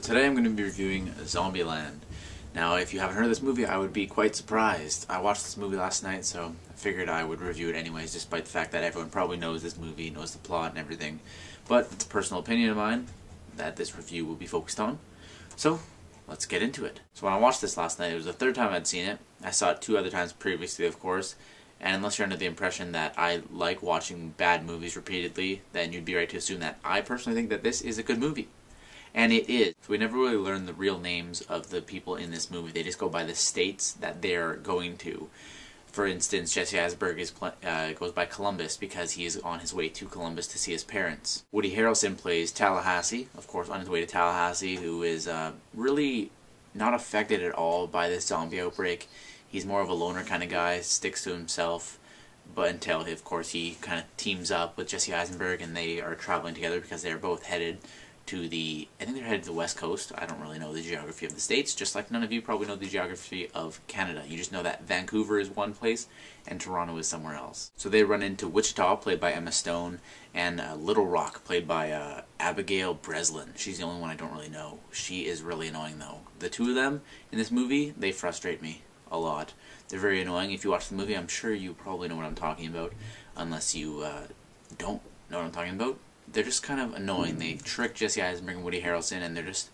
Today I'm going to be reviewing Zombieland. Now, if you haven't heard of this movie, I would be quite surprised. I watched this movie last night, so I figured I would review it anyways, despite the fact that everyone probably knows this movie, knows the plot and everything. But it's a personal opinion of mine that this review will be focused on. So, let's get into it. So when I watched this last night, it was the third time I'd seen it. I saw it 2 other times previously, of course. And unless you're under the impression that I like watching bad movies repeatedly, then you'd be right to assume that I personally think that this is a good movie. And it is. So we never really learn the real names of the people in this movie. They just go by the states that they're going to. For instance, Jesse Eisenberg goes by Columbus because he is on his way to Columbus to see his parents. Woody Harrelson plays Tallahassee, of course on his way to Tallahassee, who is really not affected at all by this zombie outbreak. He's more of a loner kind of guy, sticks to himself, but until, of course, he kind of teams up with Jesse Eisenberg and they are traveling together because they're both headed to the, I think they're headed to the West Coast. I don't really know the geography of the States, just like none of you probably know the geography of Canada. You just know that Vancouver is one place and Toronto is somewhere else. So they run into Wichita, played by Emma Stone, and Little Rock, played by Abigail Breslin. She's the only one I don't really know. She is really annoying, though. The two of them in this movie, they frustrate me a lot. They're very annoying. If you watch the movie, I'm sure you probably know what I'm talking about, unless you don't know what I'm talking about. They're just kind of annoying. They trick Jesse Eisenberg and Woody Harrelson, and they're just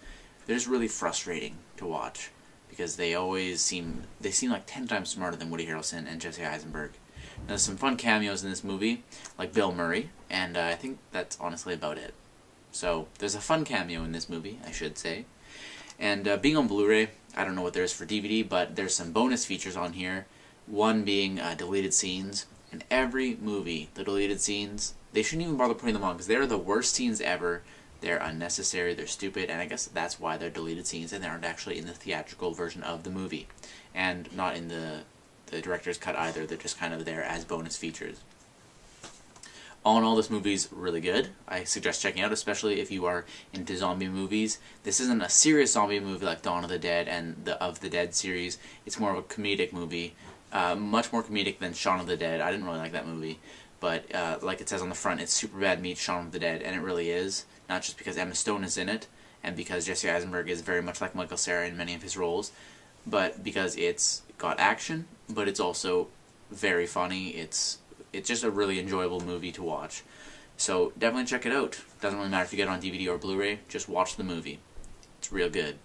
really frustrating to watch because they seem like 10 times smarter than Woody Harrelson and Jesse Eisenberg. Now, there's some fun cameos in this movie, like Bill Murray, and I think that's honestly about it. So there's a fun cameo in this movie, I should say. And being on Blu-ray, I don't know what there is for DVD, but there's some bonus features on here. One being deleted scenes. In every movie, the deleted scenes, they shouldn't even bother putting them on because they're the worst scenes ever. They're unnecessary, they're stupid, and I guess that's why they're deleted scenes and they aren't actually in the theatrical version of the movie. And not in the director's cut either, they're just kind of there as bonus features. All in all, this movie's really good. I suggest checking out, especially if you are into zombie movies. This isn't a serious zombie movie like Dawn of the Dead and the Of the Dead series. It's more of a comedic movie. Much more comedic than Shaun of the Dead. I didn't really like that movie. But like it says on the front, it's Superbad meets Shaun of the Dead, and it really is. Not just because Emma Stone is in it, and because Jesse Eisenberg is very much like Michael Cera in many of his roles, but because it's got action, but it's also very funny. It's just a really enjoyable movie to watch. So definitely check it out. Doesn't really matter if you get it on DVD or Blu-ray, just watch the movie. It's real good.